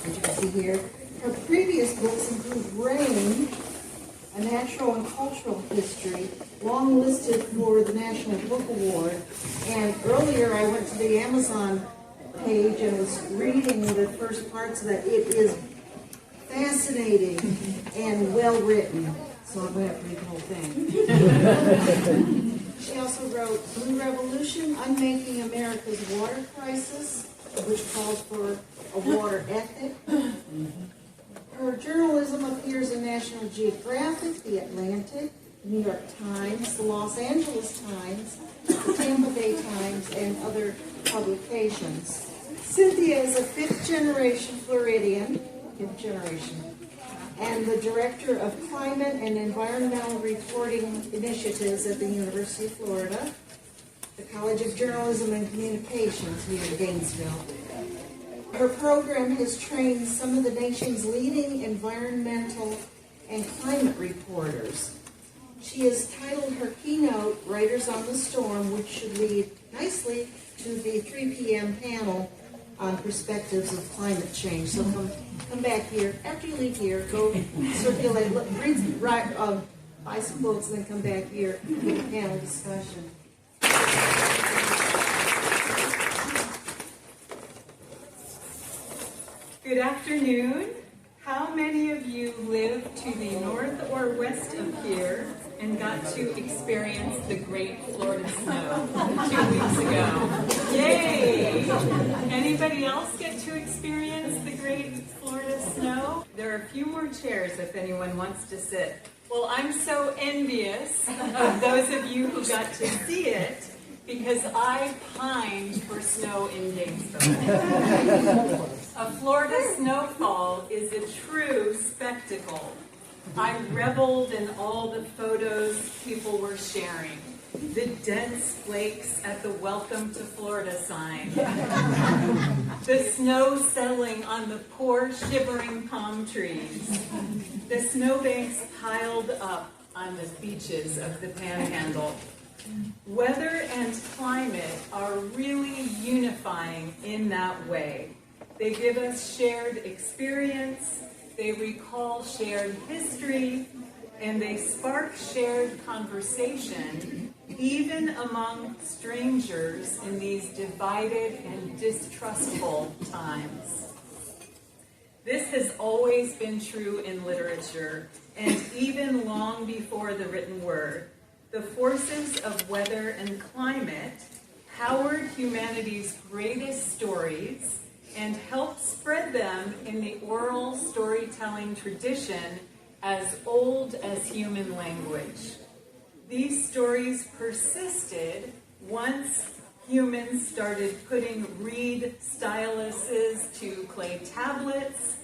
as you can see here. Her previous books include Rain, A Natural and Cultural History, longlisted for the National Book Award. And earlier I went to the Amazon page and was reading the first parts of that. It is fascinating and well written, so I'm going to have to read the whole thing. She also wrote Blue Revolution, Unmaking America's Water Crisis, which calls for a water ethic. Her journalism appears in National Geographic, The Atlantic, New York Times, the Los Angeles Times, the Tampa Bay Times, and other publications. Cynthia is a fifth-generation Floridian, and the Director of Climate and Environmental Reporting Initiatives at the University of Florida, the College of Journalism and Communications here in Gainesville. Her program has trained some of the nation's leading environmental and climate reporters. She has titled her keynote, Writers on the Storm, which should lead nicely to the 3 p.m. panel on perspectives of climate change. So come back here. After you leave here, go circulate, buy some books, and then come back here for the panel discussion. Good afternoon. How many of you live to the north or west of here and got to experience the great Florida snow 2 weeks ago? Yay! Anybody else get to experience the great Florida snow? There are a few more chairs if anyone wants to sit. Well, I'm so envious of those of you who got to see it, because I pined for snow in Gainesville. A Florida snowfall is a true spectacle. I reveled in all the photos people were sharing. The dense flakes at the Welcome to Florida sign. The snow settling on the poor shivering palm trees. The snowbanks piled up on the beaches of the Panhandle. Weather and climate are really unifying in that way. They give us shared experience, they recall shared history, and they spark shared conversation, even among strangers in these divided and distrustful times. This has always been true in literature, and even long before the written word. The forces of weather and climate powered humanity's greatest stories and helped spread them in the oral storytelling tradition as old as human language. These stories persisted once humans started putting reed styluses to clay tablets,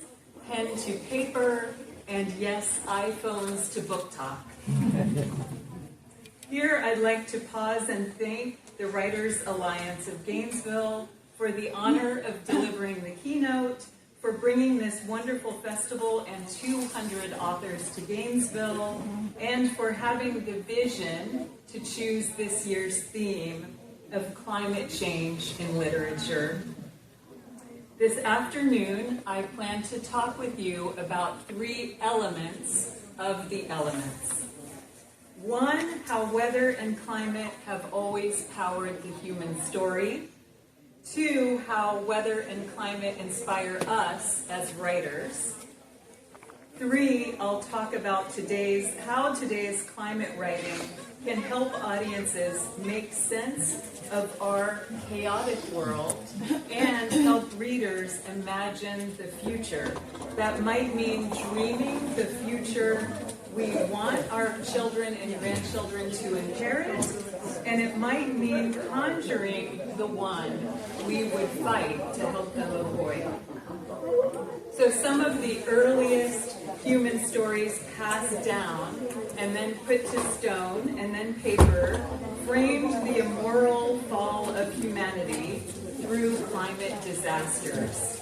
pen to paper, and yes, iPhones to book talk. Here, I'd like to pause and thank the Writers Alliance of Gainesville for the honor of delivering the keynote, for bringing this wonderful festival and 200 authors to Gainesville, and for having the vision to choose this year's theme of climate change in literature. This afternoon, I plan to talk with you about 3 elements of the elements. 1, how weather and climate have always powered the human story. 2, how weather and climate inspire us as writers. 3, I'll talk about how today's climate writing can help audiences make sense of our chaotic world and help readers imagine the future. That might mean dreaming the future we want our children and grandchildren to inherit, and it might mean conjuring the one we would fight to help them avoid. So some of the earliest human stories passed down and then put to stone and then paper framed the immoral fall of humanity through climate disasters.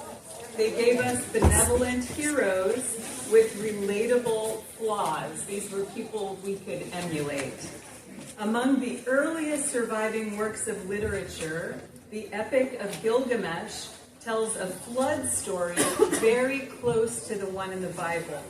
They gave us benevolent heroes with relatable flaws. These were people we could emulate. Among the earliest surviving works of literature, the Epic of Gilgamesh tells a flood story very close to the one in the Bible.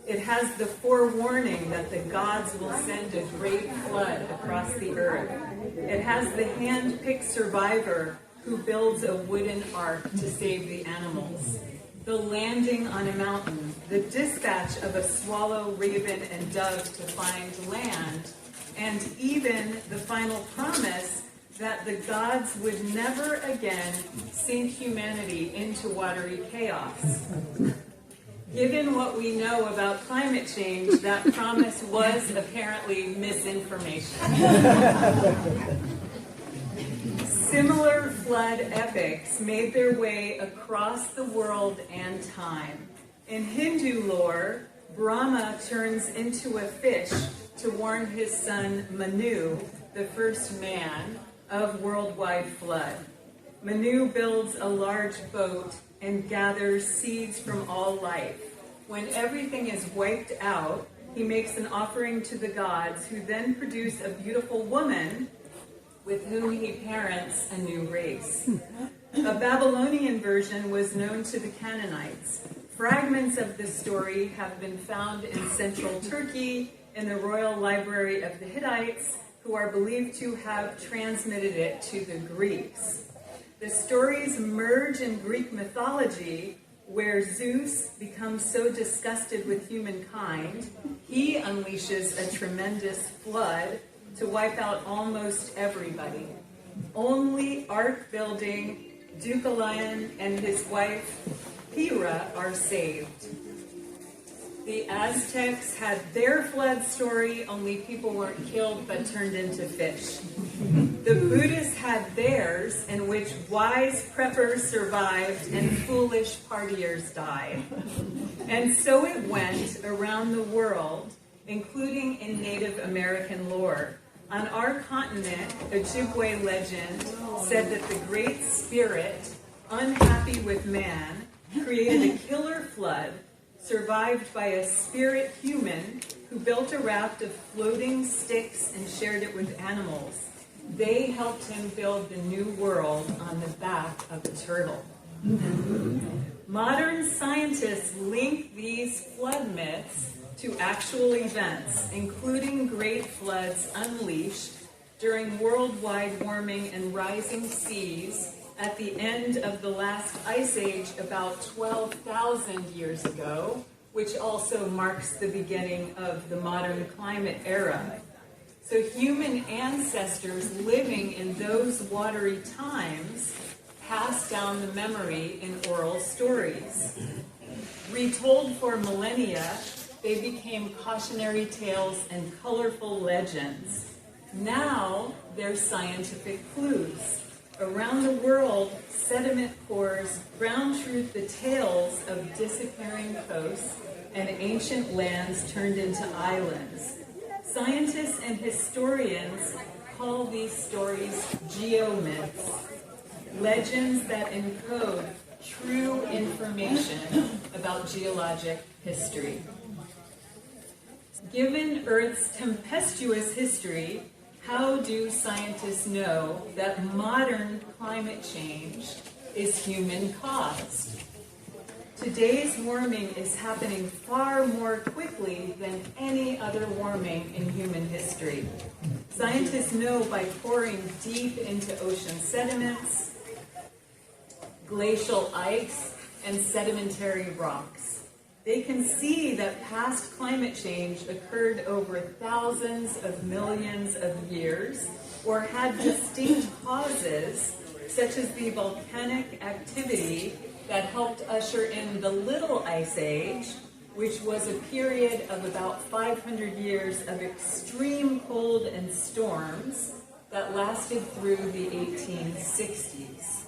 It has the forewarning that the gods will send a great flood across the earth. It has the hand-picked survivor who builds a wooden ark to save the animals. The landing on a mountain, the dispatch of a swallow, raven, and dove to find land, and even the final promise that the gods would never again sink humanity into watery chaos. Given what we know about climate change, that promise was apparently misinformation. Similar flood epics made their way across the world and time. In Hindu lore, Brahma turns into a fish to warn his son Manu, the first man, of worldwide flood. Manu builds a large boat and gathers seeds from all life. When everything is wiped out, he makes an offering to the gods, who then produce a beautiful woman with whom he parents a new race. A Babylonian version was known to the Canaanites. Fragments of this story have been found in central Turkey in the Royal Library of the Hittites, who are believed to have transmitted it to the Greeks. The stories merge in Greek mythology, where Zeus becomes so disgusted with humankind, he unleashes a tremendous flood to wipe out almost everybody. Only ark-building Deucalion and his wife Hera are saved. The Aztecs had their flood story, only people weren't killed but turned into fish. The Buddhists had theirs, in which wise preppers survived and foolish partiers died. And so it went around the world, including in Native American lore. On our continent, Ojibwe legend said that the Great Spirit, unhappy with man, created a killer flood, survived by a spirit human who built a raft of floating sticks and shared it with animals. They helped him build the new world on the back of a turtle. Modern scientists link these flood myths to actual events, including great floods unleashed during worldwide warming and rising seas at the end of the last ice age about 12,000 years ago, which also marks the beginning of the modern climate era. So human ancestors living in those watery times passed down the memory in oral stories. Retold for millennia, they became cautionary tales and colorful legends. Now they're scientific clues. Around the world, sediment cores ground truth the tales of disappearing coasts and ancient lands turned into islands. Scientists and historians call these stories geomyths, legends that encode true information about geologic history. Given Earth's tempestuous history, how do scientists know that modern climate change is human-caused? Today's warming is happening far more quickly than any other warming in human history. Scientists know by poring deep into ocean sediments, glacial ice, and sedimentary rocks. They can see that past climate change occurred over thousands of millions of years or had distinct causes, such as the volcanic activity that helped usher in the Little Ice Age, which was a period of about 500 years of extreme cold and storms that lasted through the 1860s.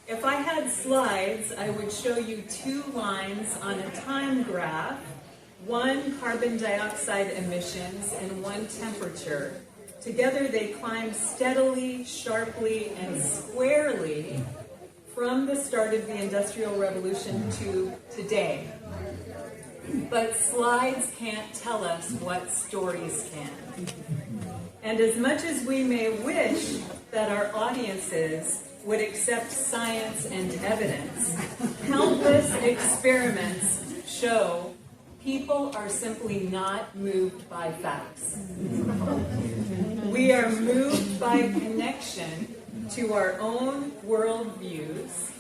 If I had slides, I would show you two lines on a time graph, one carbon dioxide emissions and one temperature. Together they climb steadily, sharply, and squarely from the start of the Industrial Revolution to today. But slides can't tell us what stories can. And as much as we may wish that our audiences would accept science and evidence, countless experiments show people are simply not moved by facts. We are moved by connection to our own worldviews,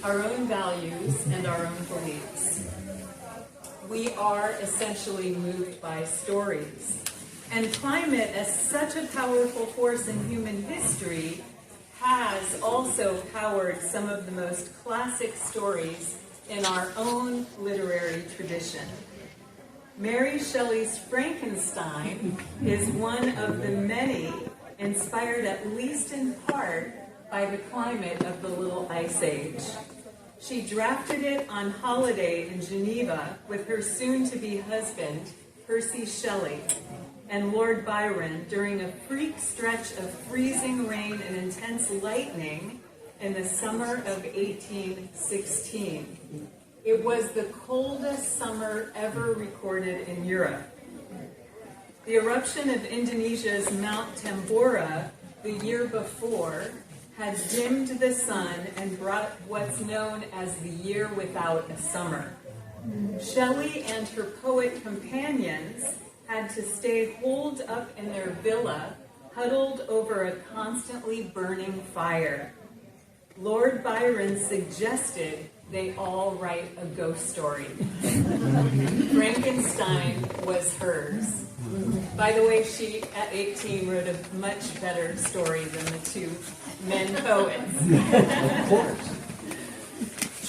our own values, and our own beliefs. We are essentially moved by stories. And climate, as such a powerful force in human history, has also powered some of the most classic stories in our own literary tradition. Mary Shelley's Frankenstein is one of the many inspired at least in part by the climate of the Little Ice Age. She drafted it on holiday in Geneva with her soon-to-be husband, Percy Shelley, and Lord Byron during a freak stretch of freezing rain and intense lightning in the summer of 1816. It was the coldest summer ever recorded in Europe. The eruption of Indonesia's Mount Tambora the year before had dimmed the sun and brought what's known as the year without a summer. Shelley and her poet companions had to stay holed up in their villa, huddled over a constantly burning fire. Lord Byron suggested they all write a ghost story. Frankenstein was hers. By the way, she, at 18, wrote a much better story than the two men poets. Of course.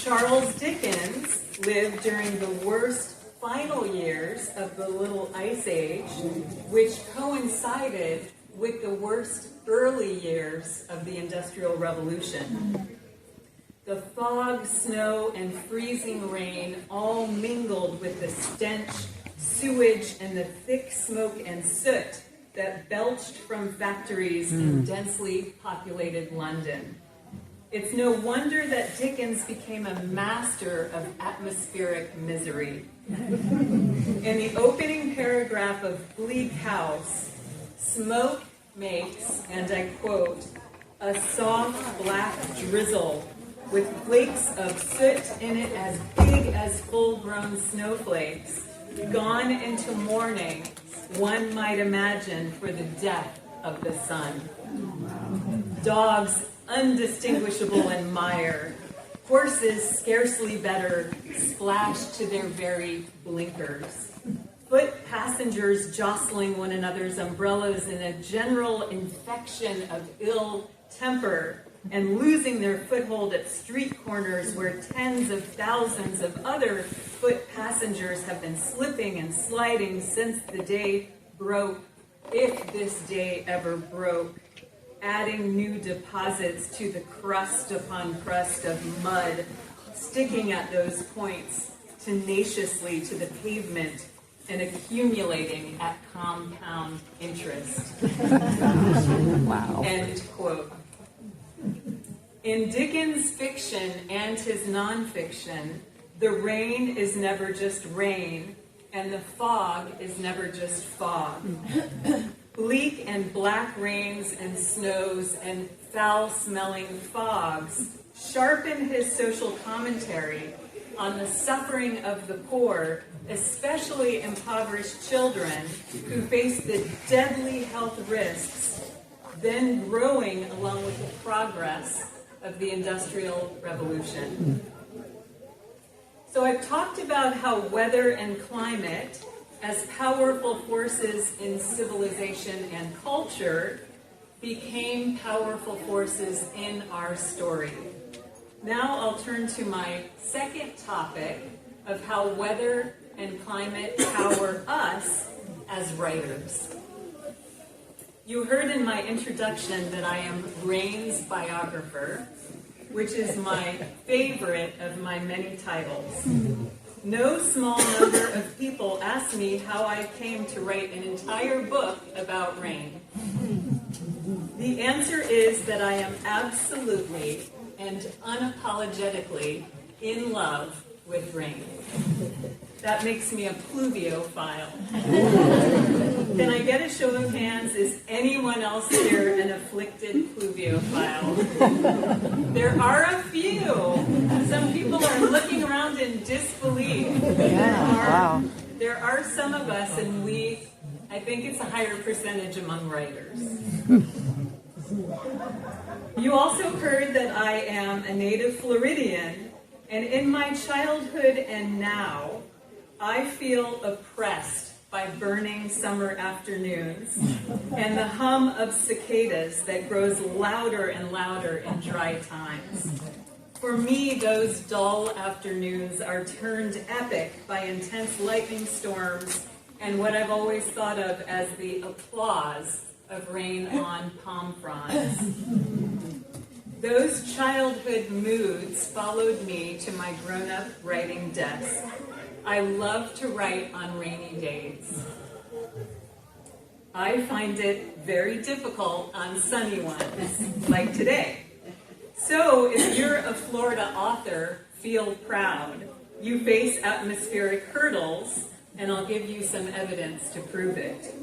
Charles Dickens lived during the worst final years of the Little Ice Age, which coincided with the worst early years of the Industrial Revolution. The fog, snow, and freezing rain all mingled with the stench, sewage, and the thick smoke and soot that belched from factories in densely populated London. It's no wonder that Dickens became a master of atmospheric misery. In the opening paragraph of Bleak House, smoke makes, and I quote, a soft black drizzle with flakes of soot in it as big as full-grown snowflakes, gone into mourning, one might imagine, for the death of the sun. Dogs undistinguishable in mire, horses scarcely better, splashed to their very blinkers. Foot passengers jostling one another's umbrellas in a general infection of ill temper and losing their foothold at street corners where tens of thousands of other foot passengers have been slipping and sliding since the day broke, if this day ever broke, adding new deposits to the crust upon crust of mud, sticking at those points tenaciously to the pavement and accumulating at compound interest. Wow. End quote. In Dickens' fiction and his nonfiction, the rain is never just rain, and the fog is never just fog. Bleak and black rains and snows and foul-smelling fogs sharpen his social commentary on the suffering of the poor, especially impoverished children who face the deadly health risks then growing along with the progress of the Industrial Revolution. So I've talked about how weather and climate, as powerful forces in civilization and culture, became powerful forces in our story. Now I'll turn to my second topic of how weather and climate power us as writers. You heard in my introduction that I am Rain's biographer, which is my favorite of my many titles. No small number of people ask me how I came to write an entire book about rain. The answer is that I am absolutely and unapologetically in love with rain. That makes me a pluviophile. Can I get a show of hands? Is anyone else here an afflicted pluviophile? There are a few. Some people are looking around in disbelief. Wow. There are some of us, and I think it's a higher percentage among writers. You also heard that I am a native Floridian, and in my childhood and now, I feel oppressed by burning summer afternoons and the hum of cicadas that grows louder and louder in dry times. For me, those dull afternoons are turned epic by intense lightning storms and what I've always thought of as the applause of rain on palm fronds. Those childhood moods followed me to my grown-up writing desk. I love to write on rainy days. I find it very difficult on sunny ones, like today. So if you're a Florida author, feel proud. You face atmospheric hurdles, and I'll give you some evidence to prove it.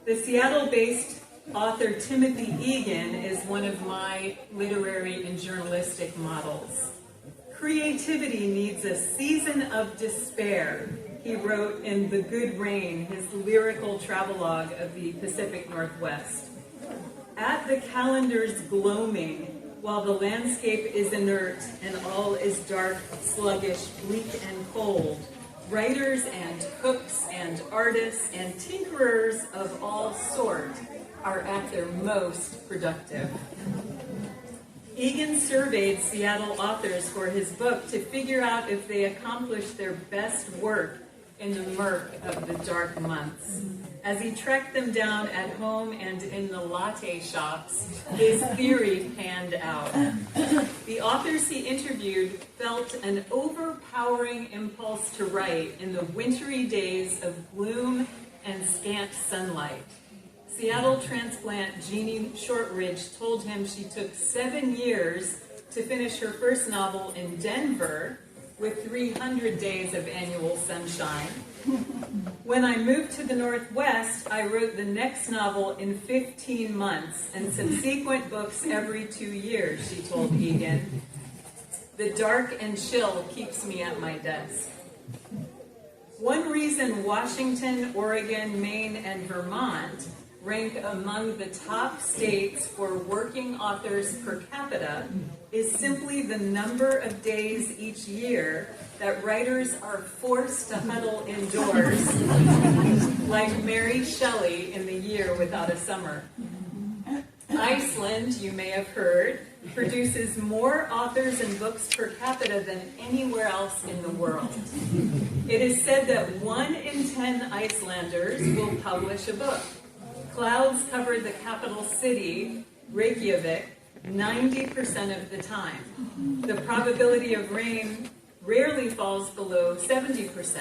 The Seattle-based author Timothy Egan is one of my literary and journalistic models. Creativity needs a season of despair, he wrote in The Good Rain, his lyrical travelogue of the Pacific Northwest. At the calendar's gloaming, while the landscape is inert and all is dark, sluggish, bleak, and cold, writers and cooks and artists and tinkerers of all sorts are at their most productive. Egan surveyed Seattle authors for his book to figure out if they accomplished their best work in the murk of the dark months. As he tracked them down at home and in the latte shops, his theory panned out. The authors he interviewed felt an overpowering impulse to write in the wintry days of gloom and scant sunlight. Seattle transplant Jeannie Shortridge told him she took 7 years to finish her first novel in Denver with 300 days of annual sunshine. When I moved to the Northwest, I wrote the next novel in 15 months and subsequent books every 2 years, she told Egan. The dark and chill keeps me at my desk. One reason Washington, Oregon, Maine, and Vermont rank among the top states for working authors per capita is simply the number of days each year that writers are forced to huddle indoors, like Mary Shelley in The Year Without a Summer. Iceland, you may have heard, produces more authors and books per capita than anywhere else in the world. It is said that 1 in 10 Icelanders will publish a book. Clouds cover the capital city, Reykjavik, 90% of the time. The probability of rain rarely falls below 70%.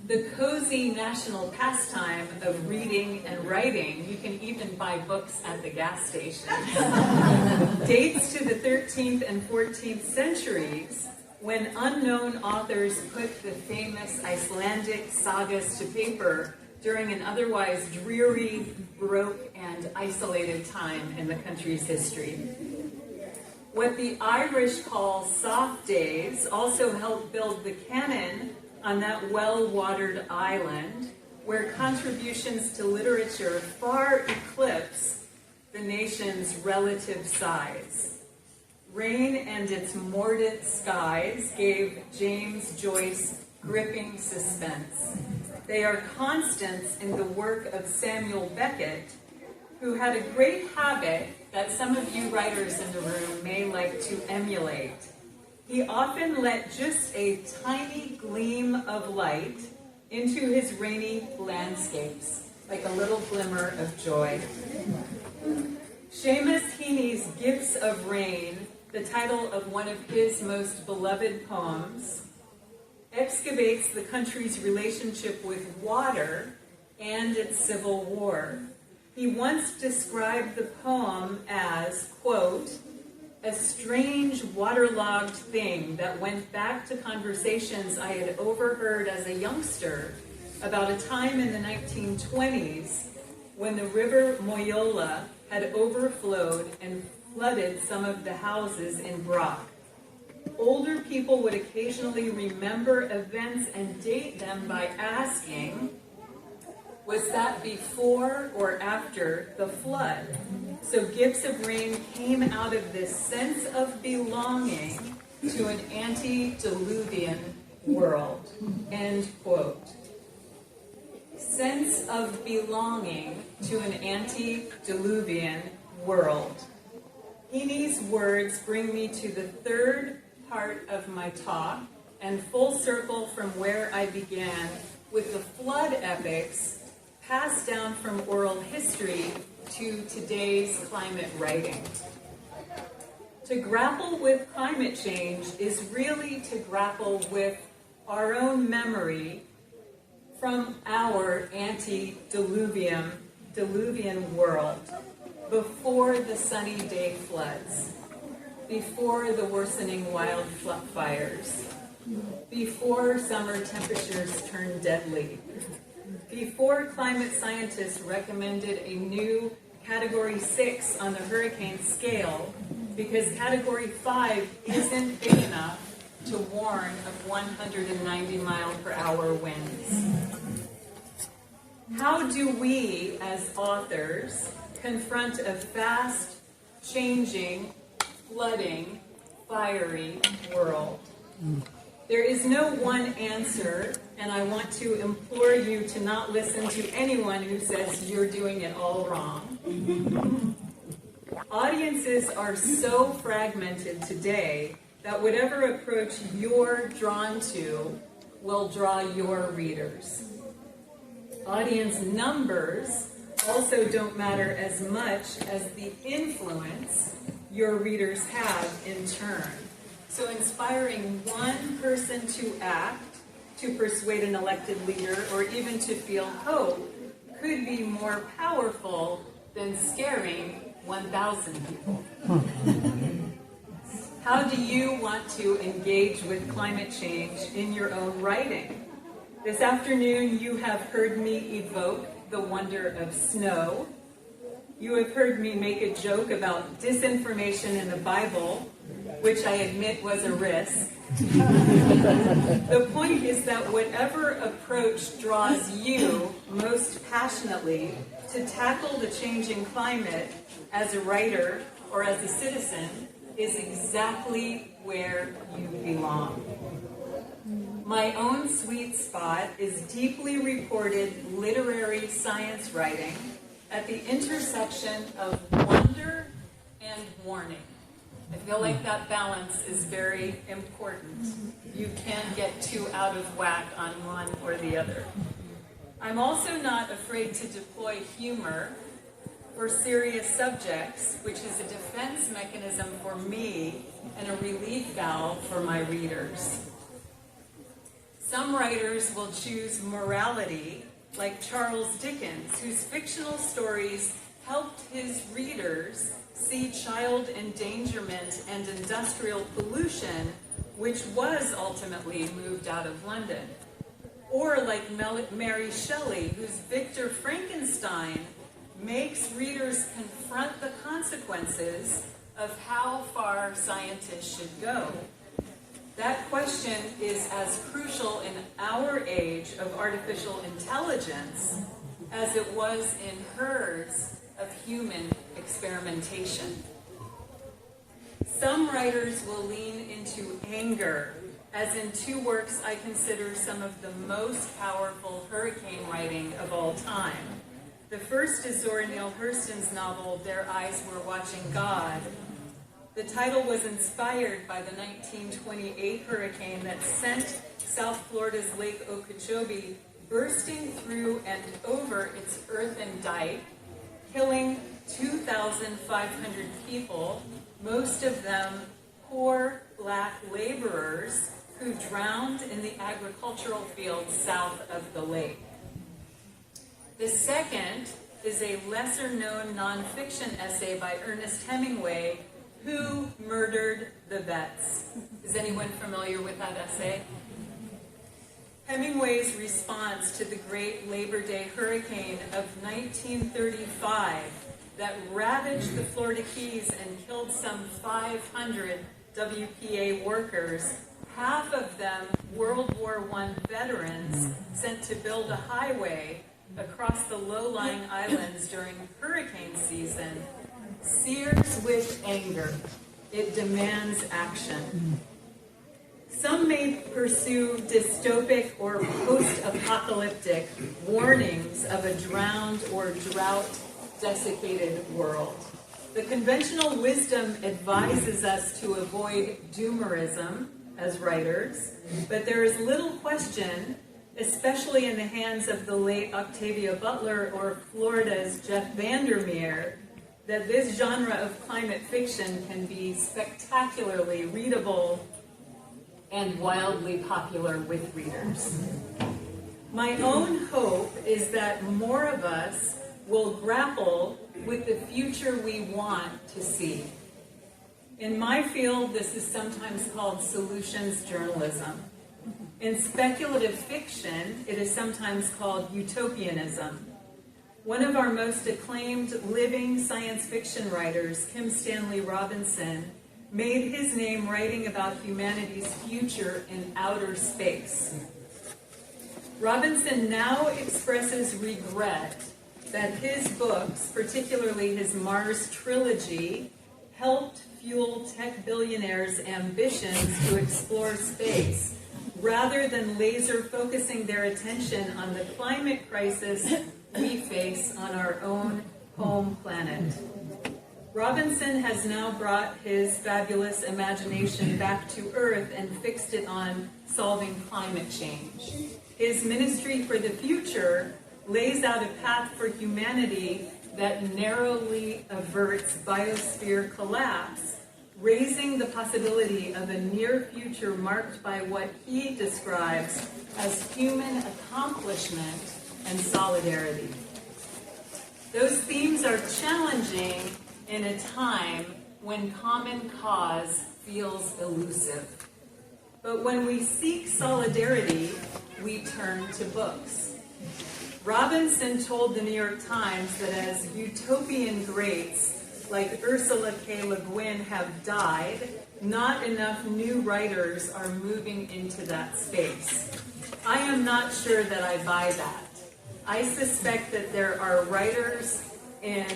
The cozy national pastime of reading and writing, you can even buy books at the gas station, dates to the 13th and 14th centuries, when unknown authors put the famous Icelandic sagas to paper during an otherwise dreary, baroque, and isolated time in the country's history. What the Irish call soft days also helped build the canon on that well-watered island, where contributions to literature far eclipse the nation's relative size. Rain and its mordant skies gave James Joyce gripping suspense. They are constants in the work of Samuel Beckett, who had a great habit that some of you writers in the room may like to emulate. He often let just a tiny gleam of light into his rainy landscapes, like a little glimmer of joy. Seamus Heaney's Gifts of Rain, the title of one of his most beloved poems, excavates the country's relationship with water and its civil war. He once described the poem as, quote, a strange waterlogged thing that went back to conversations I had overheard as a youngster about a time in the 1920s when the river Moyola had overflowed and flooded some of the houses in Brock. Older people would occasionally remember events and date them by asking, was that before or after the flood? So gifts of rain came out of this sense of belonging to an antediluvian world. End quote. Sense of belonging to an antediluvian world. Heaney's words bring me to the third part of my talk and full circle from where I began with the flood epics passed down from oral history to today's climate writing. To grapple with climate change is really to grapple with our own memory from our antediluvian world before the sunny day floods, before the worsening wildfires, before summer temperatures turned deadly, before climate scientists recommended a new Category 6 on the hurricane scale because Category 5 isn't big enough to warn of 190 mile per hour winds. How do we, as authors, confront a fast, changing, flooding, fiery world? There is no one answer, and I want to implore you to not listen to anyone who says you're doing it all wrong. Audiences are so fragmented today that whatever approach you're drawn to will draw your readers. Audience numbers also don't matter as much as the influence your readers have in turn. So inspiring one person to act, to persuade an elected leader, or even to feel hope could be more powerful than scaring 1,000 people. How do you want to engage with climate change in your own writing? This afternoon, you have heard me evoke the wonder of snow. You have heard me make a joke about disinformation in the Bible, which I admit was a risk. The point is that whatever approach draws you most passionately to tackle the changing climate as a writer or as a citizen is exactly where you belong. My own sweet spot is deeply reported literary science writing at the intersection of wonder and warning. I feel like that balance is very important. You can't get too out of whack on one or the other. I'm also not afraid to deploy humor for serious subjects, which is a defense mechanism for me and a relief valve for my readers. Some writers will choose morality, like Charles Dickens, whose fictional stories helped his readers see child endangerment and industrial pollution, which was ultimately moved out of London. Or like Mary Shelley, whose Victor Frankenstein makes readers confront the consequences of how far scientists should go. That question is as crucial in our age of artificial intelligence as it was in hers of human experimentation. Some writers will lean into anger, as in two works I consider some of the most powerful hurricane writing of all time. The first is Zora Neale Hurston's novel, Their Eyes Were Watching God. The title was inspired by the 1928 hurricane that sent South Florida's Lake Okeechobee bursting through and over its earthen dike, killing 2,500 people, most of them poor black laborers who drowned in the agricultural fields south of the lake. The second is a lesser-known nonfiction essay by Ernest Hemingway, Who Murdered the Vets? Is anyone familiar with that essay? Hemingway's response to the great Labor Day hurricane of 1935 that ravaged the Florida Keys and killed some 500 WPA workers, half of them World War I veterans sent to build a highway across the low-lying islands during hurricane season, sears with anger. It demands action. Some may pursue dystopic or post-apocalyptic warnings of a drowned or drought-desiccated world. The conventional wisdom advises us to avoid doomerism as writers, but there is little question, especially in the hands of the late Octavia Butler or Florida's Jeff Vandermeer, that this genre of climate fiction can be spectacularly readable and wildly popular with readers. My own hope is that more of us will grapple with the future we want to see. In my field, this is sometimes called solutions journalism. In speculative fiction, it is sometimes called utopianism. One of our most acclaimed living science fiction writers, Kim Stanley Robinson, made his name writing about humanity's future in outer space. Robinson now expresses regret that his books, particularly his Mars trilogy, helped fuel tech billionaires' ambitions to explore space, rather than laser focusing their attention on the climate crisis we face on our own home planet. Robinson has now brought his fabulous imagination back to Earth and fixed it on solving climate change. His Ministry for the Future lays out a path for humanity that narrowly averts biosphere collapse, raising the possibility of a near future marked by what he describes as human accomplishment and solidarity. Those themes are challenging in a time when common cause feels elusive. But when we seek solidarity, we turn to books. Robinson told the New York Times that as utopian greats like Ursula K. Le Guin have died, not enough new writers are moving into that space. I am not sure that I buy that. I suspect that there are writers in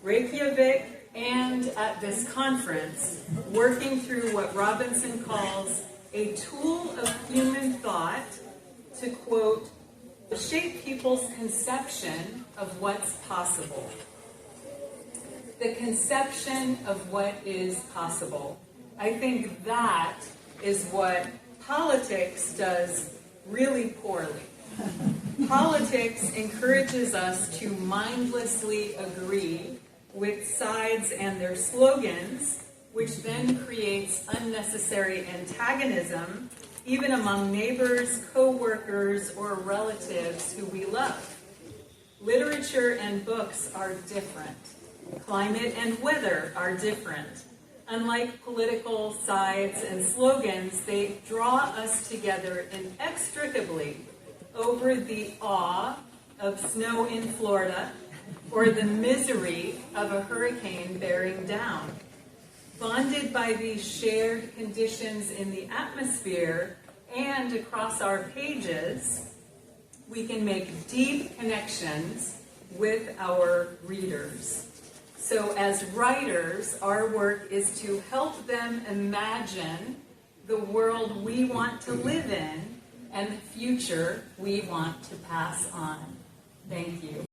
Reykjavik and at this conference working through what Robinson calls a tool of human thought to, quote, shape people's conception of what's possible. The conception of what is possible. I think that is what politics does really poorly. Politics encourages us to mindlessly agree with sides and their slogans, which then creates unnecessary antagonism, even among neighbors, co-workers, or relatives who we love. Literature and books are different. Climate and weather are different. Unlike political sides and slogans, they draw us together inextricably over the awe of snow in Florida or the misery of a hurricane bearing down. Bonded by these shared conditions in the atmosphere and across our pages, we can make deep connections with our readers. So as writers, our work is to help them imagine the world we want to live in and the future we want to pass on. Thank you.